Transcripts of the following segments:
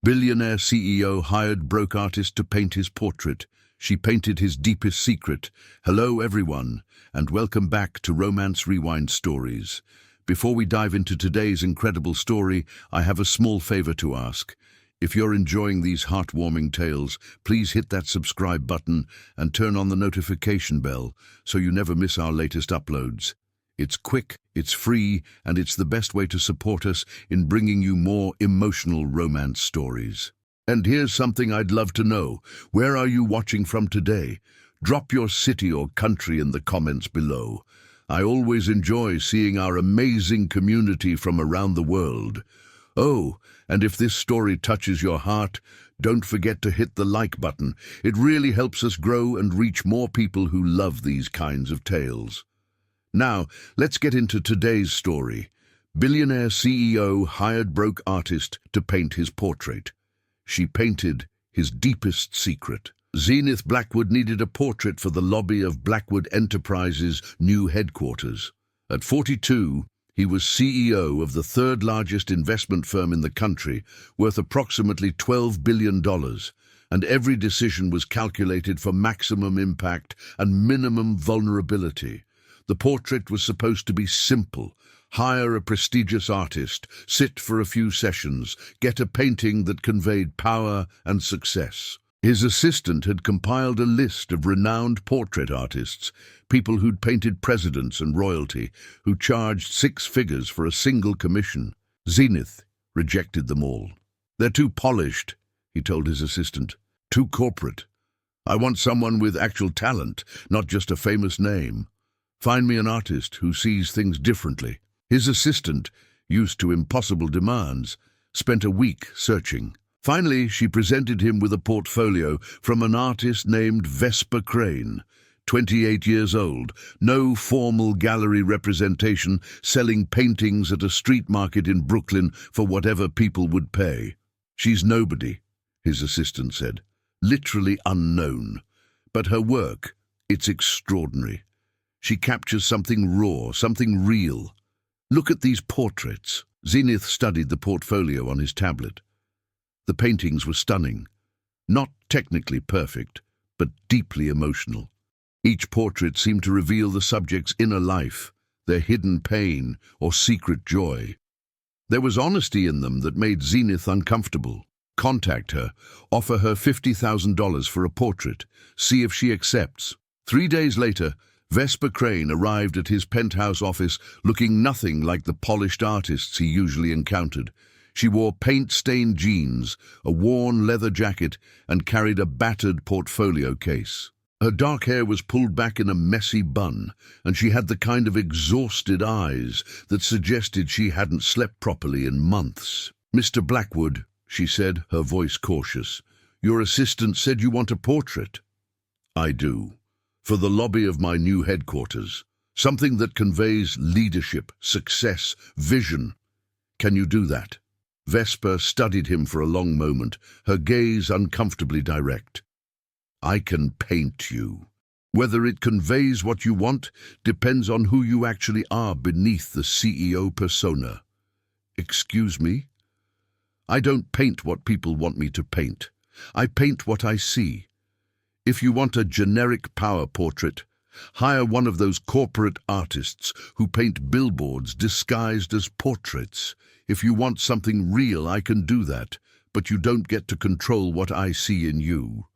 Billionaire CEO hired broke artist to paint his portrait. She painted his deepest secret. Hello everyone, and welcome back to Romance Rewind Stories. Before we dive into today's incredible story, I have a small favor to ask. If you're enjoying these heartwarming tales, please hit that subscribe button and turn on the notification bell so you never miss our latest uploads. It's quick, it's free, and it's the best way to support us in bringing you more emotional romance stories. And here's something I'd love to know. Where are you watching from today? Drop your city or country in the comments below. I always enjoy seeing our amazing community from around the world. Oh, and if this story touches your heart, don't forget to hit the like button. It really helps us grow and reach more people who love these kinds of tales. Now, let's get into today's story. Billionaire CEO hired broke artist to paint his portrait. She painted his deepest secret. Zenith Blackwood needed a portrait for the lobby of Blackwood Enterprises' new headquarters. At 42, he was CEO of the third largest investment firm in the country, worth approximately $12 billion, and every decision was calculated for maximum impact and minimum vulnerability. The portrait was supposed to be simple. Hire a prestigious artist, sit for a few sessions, get a painting that conveyed power and success. His assistant had compiled a list of renowned portrait artists, people who'd painted presidents and royalty, who charged six figures for a single commission. Zenith rejected them all. "They're too polished," he told his assistant. "Too corporate. I want someone with actual talent, not just a famous name. Find me an artist who sees things differently." His assistant, used to impossible demands, spent a week searching. Finally, she presented him with a portfolio from an artist named Vesper Crane, 28 years old, no formal gallery representation, selling paintings at a street market in Brooklyn for whatever people would pay. "She's nobody," his assistant said, "literally unknown. But her work, it's extraordinary. She captures something raw, something real. Look at these portraits." Zenith studied the portfolio on his tablet. The paintings were stunning. Not technically perfect, but deeply emotional. Each portrait seemed to reveal the subject's inner life, their hidden pain or secret joy. There was honesty in them that made Zenith uncomfortable. Contact her, offer her $50,000 for a portrait, see if she accepts. 3 days later, Vesper Crane arrived at his penthouse office looking nothing like the polished artists he usually encountered. She wore paint-stained jeans, a worn leather jacket, and carried a battered portfolio case. Her dark hair was pulled back in a messy bun, and she had the kind of exhausted eyes that suggested she hadn't slept properly in months. "Mr. Blackwood," she said, her voice cautious, "your assistant said you want a portrait." "I do. For the lobby of my new headquarters. Something that conveys leadership, success, vision. Can you do that?" Vesper studied him for a long moment, her gaze uncomfortably direct. "I can paint you. Whether it conveys what you want depends on who you actually are beneath the CEO persona." "Excuse me?" "I don't paint what people want me to paint. I paint what I see. If you want a generic power portrait, hire one of those corporate artists who paint billboards disguised as portraits. If you want something real, I can do that, but you don't get to control what I see in you."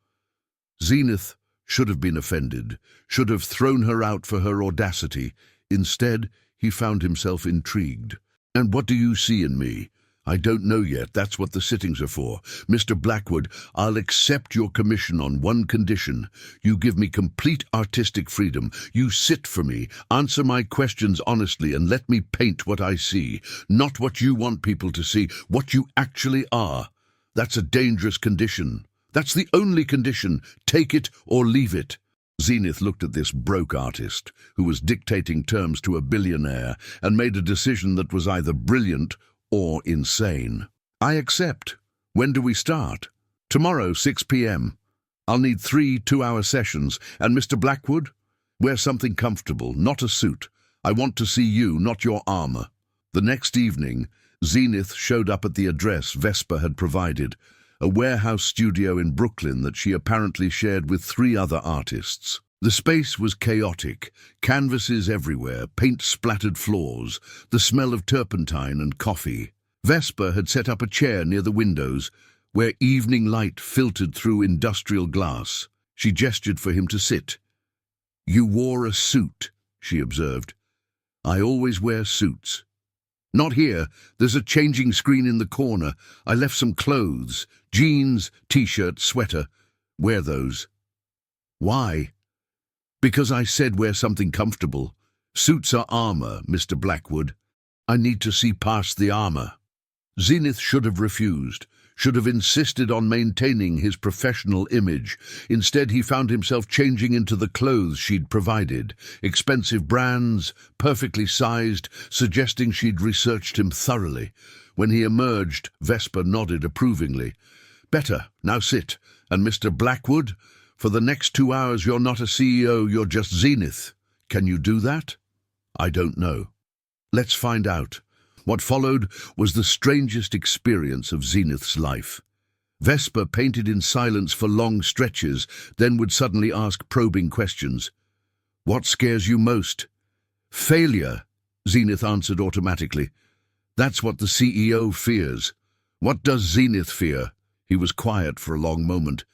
Zenith should have been offended, should have thrown her out for her audacity. Instead, he found himself intrigued. "And what do you see in me?" "I don't know yet. That's what the sittings are for. Mr. Blackwood, I'll accept your commission on one condition. You give me complete artistic freedom. You sit for me, answer my questions honestly, and let me paint what I see. Not what you want people to see, what you actually are. That's a dangerous condition. That's the only condition. Take it or leave it." Zenith looked at this broke artist, who was dictating terms to a billionaire, and made a decision that was either brilliant or insane. "I accept. When do we start?" "Tomorrow, 6 p.m. I'll need 3 two-hour sessions. And Mr. Blackwood, wear something comfortable, not a suit. I want to see you, not your armor." The next evening, Zenith showed up at the address Vesper had provided. a warehouse studio in Brooklyn that she apparently shared with 3 other artists. The space was chaotic, canvases everywhere, paint-splattered floors, the smell of turpentine and coffee. Vesper had set up a chair near the windows, where evening light filtered through industrial glass. She gestured for him to sit. "You wore a suit," she observed. "I always wear suits." "Not here. There's a changing screen in the corner. I left some clothes. Jeans, t-shirt, sweater. Wear those." "Why?" "Because I said wear something comfortable. Suits are armor, Mr. Blackwood. I need to see past the armor." Zenith should have refused, should have insisted on maintaining his professional image. Instead, he found himself changing into the clothes she'd provided. Expensive brands, perfectly sized, suggesting she'd researched him thoroughly. When he emerged, Vesper nodded approvingly. "Better. Now sit. And Mr. Blackwood, for the next 2 hours you're not a CEO, you're just Zenith. Can you do that?" "I don't know." "Let's find out." What followed was the strangest experience of Zenith's life. Vesper painted in silence for long stretches, then would suddenly ask probing questions. "What scares you most?" "Failure," Zenith answered automatically. "That's what the CEO fears." "What does Zenith fear?" He was quiet for a long moment.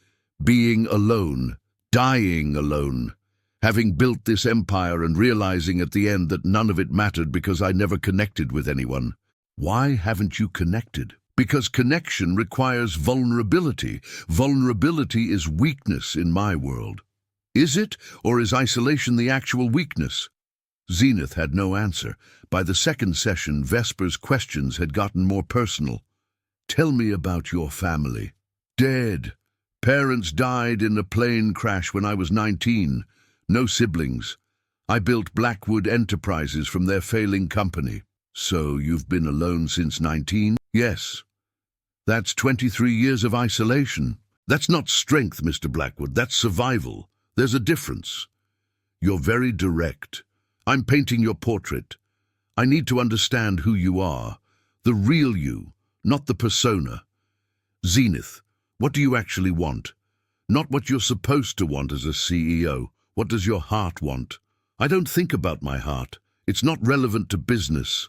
"Being alone, dying alone. Having built this empire and realizing at the end that none of it mattered because I never connected with anyone." "Why haven't you connected?" "Because connection requires vulnerability. Vulnerability is weakness in my world." "Is it, or is isolation the actual weakness?" Zenith had no answer. By the second session, Vesper's questions had gotten more personal. "Tell me about your family." "Dead. Parents died in a plane crash when I was 19. No siblings. I built Blackwood Enterprises from their failing company." "So you've been alone since 19? "Yes." "That's 23 years of isolation." "That's not strength, Mr. Blackwood. That's survival. There's a difference." "You're very direct. I'm painting your portrait. I need to understand who you are. The real you, not the persona. Zenith, what do you actually want? Not what you're supposed to want as a CEO. What does your heart want?" "I don't think about my heart. It's not relevant to business.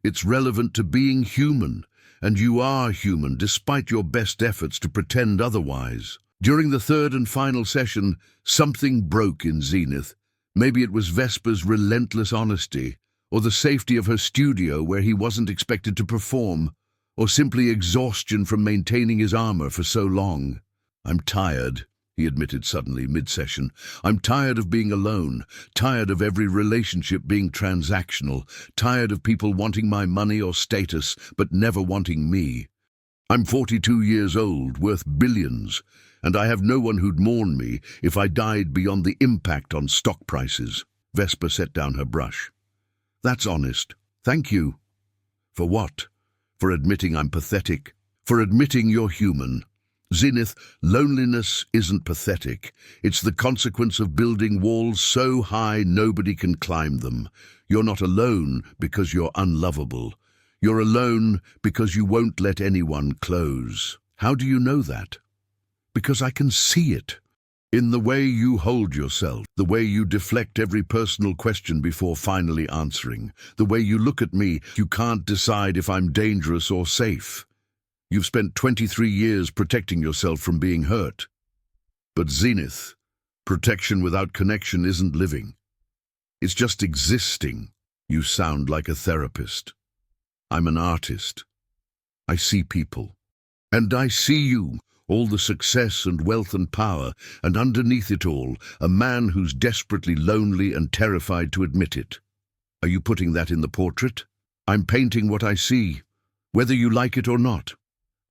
It's relevant to being human, and you are human despite your best efforts to pretend otherwise." During the third and final session, something broke in Zenith. Maybe it was Vesper's relentless honesty, or the safety of her studio where he wasn't expected to perform, or simply exhaustion from maintaining his armor for so long. "I'm tired," he admitted suddenly, mid-session. "I'm tired of being alone, tired of every relationship being transactional, tired of people wanting my money or status, but never wanting me. I'm 42 years old, worth billions, and I have no one who'd mourn me if I died beyond the impact on stock prices." Vesper set down her brush. "That's honest. Thank you." "For what?" "For admitting I'm pathetic. For admitting you're human. Zenith, loneliness isn't pathetic. It's the consequence of building walls so high nobody can climb them. You're not alone because you're unlovable. You're alone because you won't let anyone close." "How do you know that?" "Because I can see it. In the way you hold yourself, the way you deflect every personal question before finally answering, the way you look at me. You can't decide if I'm dangerous or safe. You've spent 23 years protecting yourself from being hurt. But Zenith, protection without connection isn't living. It's just existing." "You sound like a therapist." "I'm an artist. I see people. And I see you, all the success and wealth and power, and underneath it all, a man who's desperately lonely and terrified to admit it. Are you putting that in the portrait?" "I'm painting what I see, whether you like it or not."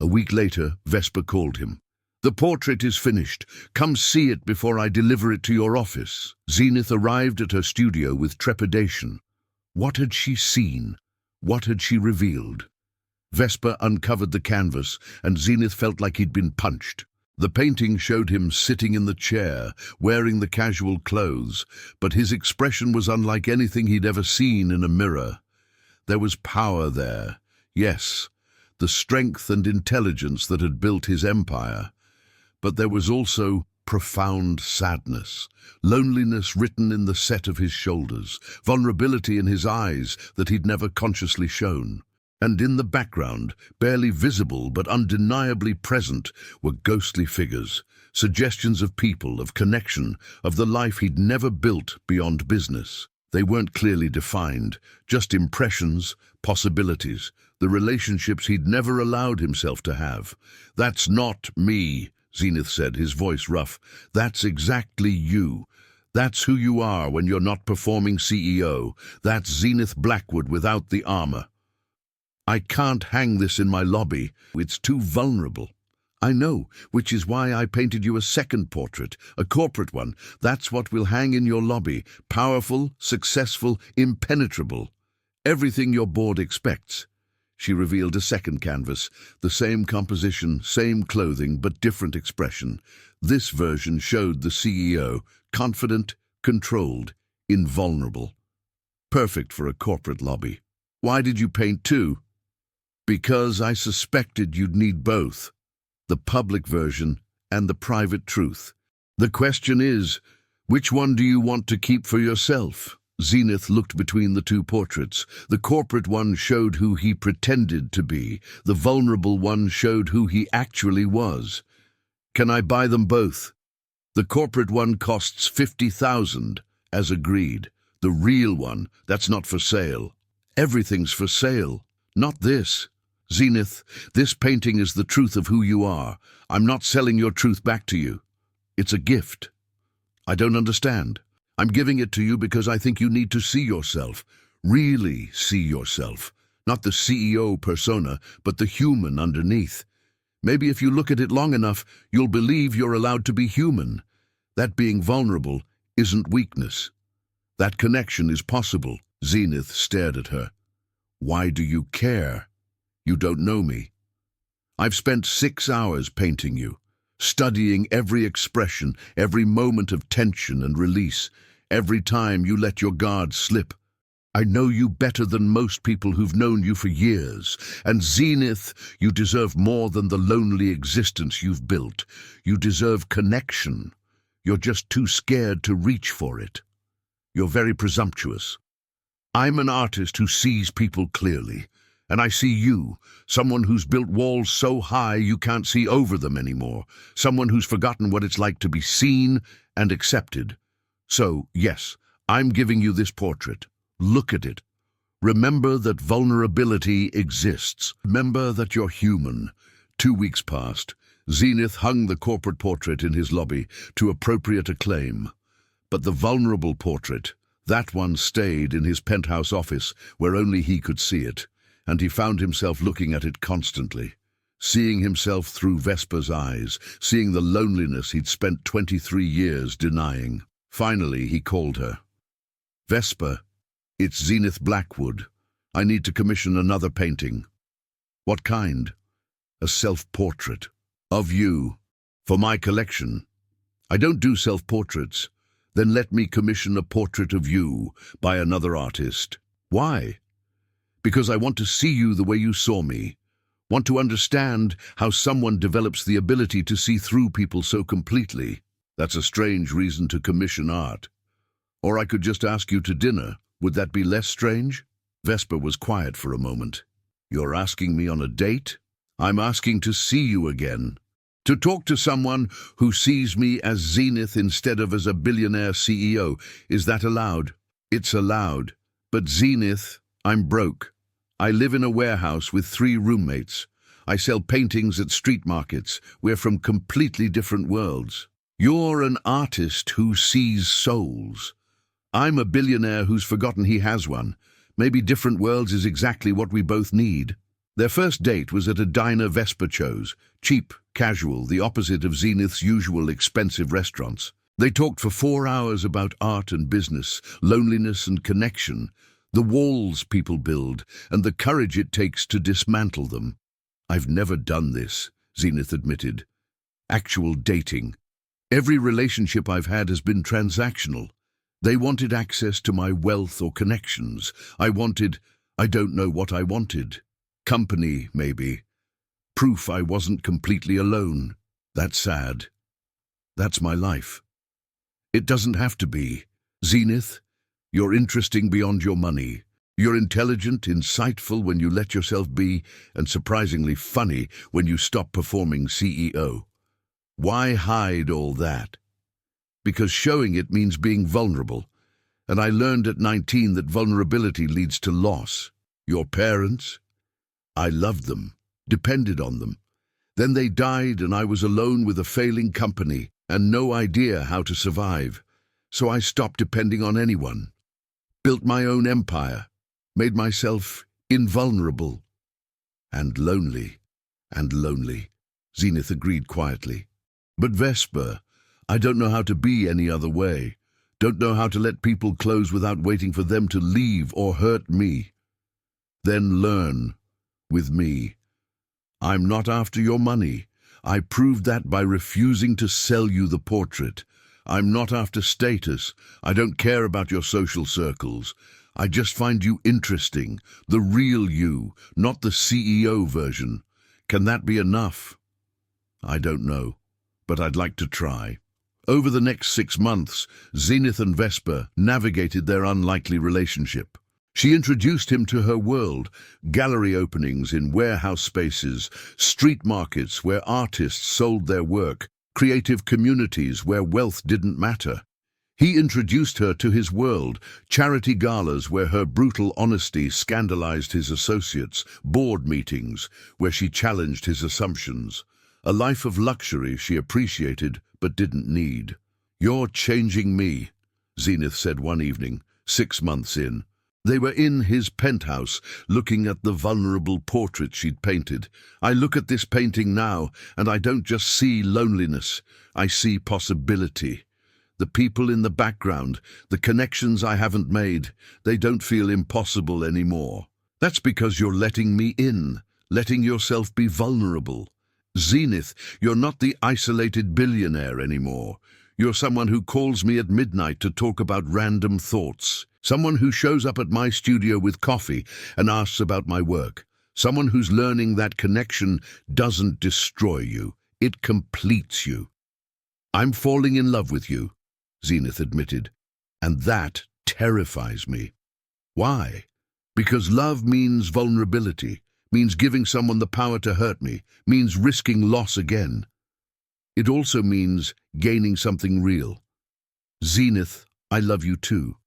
A week later, Vesper called him. "The portrait is finished. Come see it before I deliver it to your office." Zenith arrived at her studio with trepidation. What had she seen? What had she revealed? Vesper uncovered the canvas, and Zenith felt like he'd been punched. The painting showed him sitting in the chair, wearing the casual clothes, but his expression was unlike anything he'd ever seen in a mirror. There was power there. Yes, the strength and intelligence that had built his empire. But there was also profound sadness, loneliness written in the set of his shoulders, vulnerability in his eyes that he'd never consciously shown. And in the background, barely visible but undeniably present, were ghostly figures, suggestions of people, of connection, of the life he'd never built beyond business. They weren't clearly defined, just impressions, possibilities, the relationships he'd never allowed himself to have. "That's not me," Zenith said, his voice rough. "That's exactly you. That's who you are when you're not performing CEO. That's Zenith Blackwood without the armor. I can't hang this in my lobby. It's too vulnerable." "I know, which is why I painted you a second portrait, a corporate one. That's what will hang in your lobby. Powerful, successful, impenetrable. Everything your board expects." She revealed a second canvas, the same composition, same clothing, but different expression. This version showed the CEO, confident, controlled, invulnerable. Perfect for a corporate lobby. "Why did you paint two?" "Because I suspected you'd need both. The public version and the private truth. The question is, which one do you want to keep for yourself?" Zenith looked between the two portraits. The corporate one showed who he pretended to be. The vulnerable one showed who he actually was. "Can I buy them both?" "The corporate one costs 50,000, as agreed. The real one, that's not for sale." "Everything's for sale. Not this. Zenith, this painting is the truth of who you are. I'm not selling your truth back to you. It's a gift." "I don't understand." "I'm giving it to you because I think you need to see yourself. Really see yourself. Not the CEO persona, but the human underneath. Maybe if you look at it long enough, you'll believe you're allowed to be human. That being vulnerable isn't weakness. That connection is possible." Zenith stared at her. "Why do you care? You don't know me. I've spent 6 hours painting you, studying every expression, every moment of tension and release, every time you let your guard slip. I know you better than most people who've known you for years. And Zenith, you deserve more than the lonely existence you've built. You deserve connection. You're just too scared to reach for it. You're very presumptuous. I'm an artist who sees people clearly. And I see you, someone who's built walls so high you can't see over them anymore, someone who's forgotten what it's like to be seen and accepted. So, yes, I'm giving you this portrait. Look at it. Remember that vulnerability exists. Remember that you're human." 2 weeks passed. Zenith hung the corporate portrait in his lobby to appropriate acclaim. But the vulnerable portrait, that one stayed in his penthouse office where only he could see it. And he found himself looking at it constantly, seeing himself through Vesper's eyes, seeing the loneliness he'd spent 23 years denying. Finally, he called her. "Vesper, it's Zenith Blackwood. I need to commission another painting." "What kind?" "A self-portrait. Of you. For my collection." "I don't do self-portraits." "Then let me commission a portrait of you by another artist." "Why?" "Because I want to see you the way you saw me. Want to understand how someone develops the ability to see through people so completely." "That's a strange reason to commission art. Or I could just ask you to dinner. Would that be less strange?" Vesper was quiet for a moment. "You're asking me on a date?" "I'm asking to see you again. To talk to someone who sees me as Zenith instead of as a billionaire CEO. Is that allowed?" "It's allowed. But Zenith, I'm broke. I live in a warehouse with 3 roommates. I sell paintings at street markets. We're from completely different worlds. You're an artist who sees souls. I'm a billionaire who's forgotten he has one. Maybe different worlds is exactly what we both need." Their first date was at a diner Vesper chose, cheap, casual, the opposite of Zenith's usual expensive restaurants. They talked for 4 hours about art and business, loneliness and connection, the walls people build, and the courage it takes to dismantle them. "I've never done this," Zenith admitted. "Actual dating. Every relationship I've had has been transactional. They wanted access to my wealth or connections. I don't know what I wanted. Company, maybe. proof I wasn't completely alone. That's sad. That's my life. It doesn't have to be. Zenith, you're interesting beyond your money. You're intelligent, insightful when you let yourself be, and surprisingly funny when you stop performing CEO. Why hide all that? Because showing it means being vulnerable. And I learned at 19 that vulnerability leads to loss. Your parents? I loved them, depended on them. Then they died and I was alone with a failing company and no idea how to survive. So I stopped depending on anyone. Built my own empire. Made myself invulnerable. And lonely. Zenith agreed quietly. But Vesper, I don't know how to be any other way. Don't know how to let people close without waiting for them to leave or hurt me. Then learn with me. I'm not after your money. I proved that by refusing to sell you the portrait. I'm not after status. I don't care about your social circles. I just find you interesting, the real you, not the CEO version. Can that be enough? I don't know, but I'd like to try. Over the next 6 months, Zenith and Vesper navigated their unlikely relationship. She introduced him to her world, gallery openings in warehouse spaces, street markets where artists sold their work, creative communities where wealth didn't matter. He introduced her to his world, charity galas where her brutal honesty scandalized his associates, board meetings where she challenged his assumptions. A life of luxury she appreciated but didn't need. "You're changing me," Zenith said one evening, 6 months in. They were in his penthouse, looking at the vulnerable portrait she'd painted. "I look at this painting now, and I don't just see loneliness. I see possibility. The people in the background, the connections I haven't made, they don't feel impossible anymore. That's because you're letting me in, letting yourself be vulnerable. Zenith, you're not the isolated billionaire anymore. You're someone who calls me at midnight to talk about random thoughts. Someone who shows up at my studio with coffee and asks about my work. Someone who's learning that connection doesn't destroy you. It completes you." "I'm falling in love with you," Zenith admitted, "and that terrifies me." "Why?" "Because love means vulnerability, means giving someone the power to hurt me, means risking loss again. It also means gaining something real. Zenith, I love you too.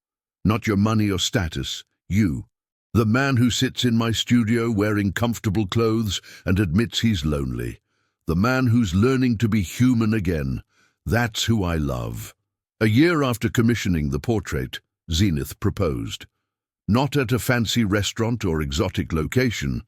Not your money or status, you. The man who sits in my studio wearing comfortable clothes and admits he's lonely. The man who's learning to be human again. That's who I love." A year after commissioning the portrait, Zenith proposed. Not at a fancy restaurant or exotic location,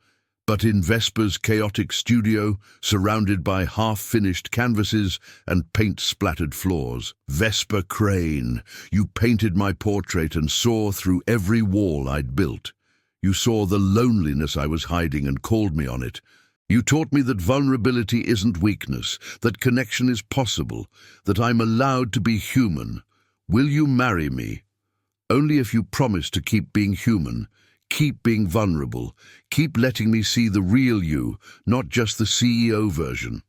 but in Vesper's chaotic studio, surrounded by half-finished canvases and paint-splattered floors. "Vesper Crane, you painted my portrait and saw through every wall I'd built. You saw the loneliness I was hiding and called me on it. You taught me that vulnerability isn't weakness, that connection is possible, that I'm allowed to be human. Will you marry me? Only if you promise to keep being human. Keep being vulnerable. Keep letting me see the real you, not just the CEO version.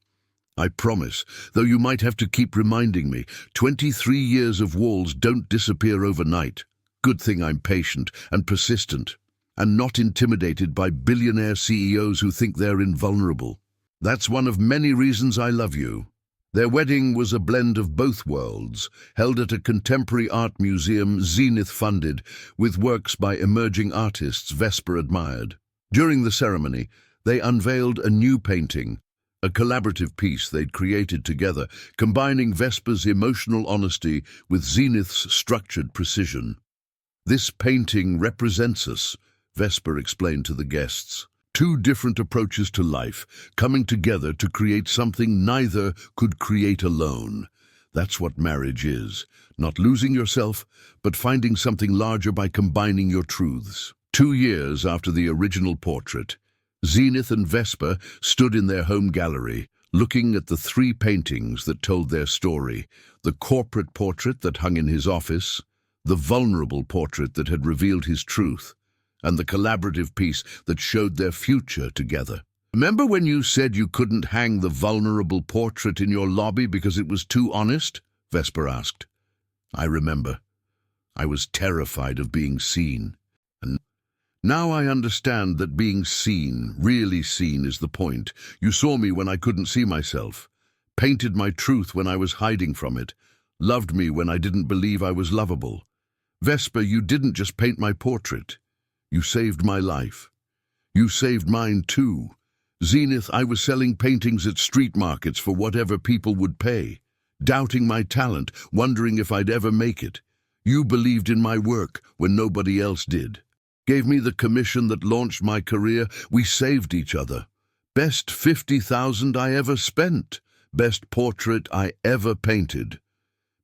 I promise, though you might have to keep reminding me, 23 years of walls don't disappear overnight. Good thing I'm patient and persistent, and not intimidated by billionaire CEOs who think they're invulnerable. That's one of many reasons I love you." Their wedding was a blend of both worlds, held at a contemporary art museum Zenith funded, with works by emerging artists Vesper admired. During the ceremony, they unveiled a new painting, a collaborative piece they'd created together, combining Vesper's emotional honesty with Zenith's structured precision. "This painting represents us," Vesper explained to the guests. "Two different approaches to life, coming together to create something neither could create alone. That's what marriage is. Not losing yourself, but finding something larger by combining your truths." 2 years after the original portrait, Zenith and Vesper stood in their home gallery, looking at the 3 paintings that told their story: the corporate portrait that hung in his office, the vulnerable portrait that had revealed his truth, and the collaborative piece that showed their future together. Remember when you said you couldn't hang the vulnerable portrait in your lobby because it was too honest? Vesper asked. I remember. I was terrified of being seen. And now I understand that being seen, really seen, is the point. You saw me when I couldn't see myself, painted my truth when I was hiding from it, loved me when I didn't believe I was lovable. Vesper, you didn't just paint my portrait. You saved my life. You saved mine too. Zenith, I was selling paintings at street markets for whatever people would pay, doubting my talent, wondering if I'd ever make it. You believed in my work when nobody else did. Gave me the commission that launched my career. We saved each other. Best 50,000 I ever spent. Best portrait I ever painted.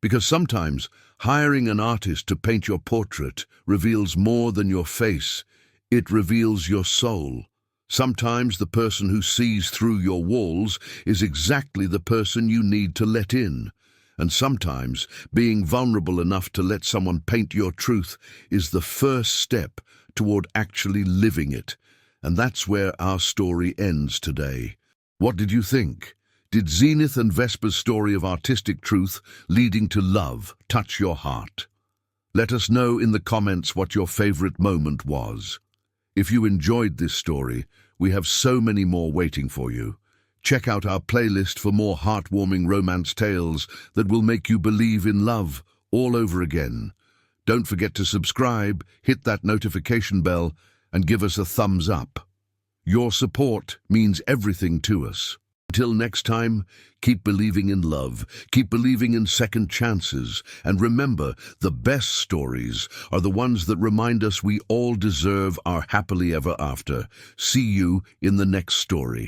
Because sometimes hiring an artist to paint your portrait reveals more than your face. It reveals your soul. Sometimes the person who sees through your walls is exactly the person you need to let in. And sometimes being vulnerable enough to let someone paint your truth is the first step toward actually living it. And that's where our story ends today. What did you think? Did Zenith and Vesper's story of artistic truth leading to love touch your heart? Let us know in the comments what your favorite moment was. If you enjoyed this story, we have so many more waiting for you. Check out our playlist for more heartwarming romance tales that will make you believe in love all over again. Don't forget to subscribe, hit that notification bell, and give us a thumbs up. Your support means everything to us. Until next time, keep believing in love, keep believing in second chances, and remember, the best stories are the ones that remind us we all deserve our happily ever after. See you in the next story.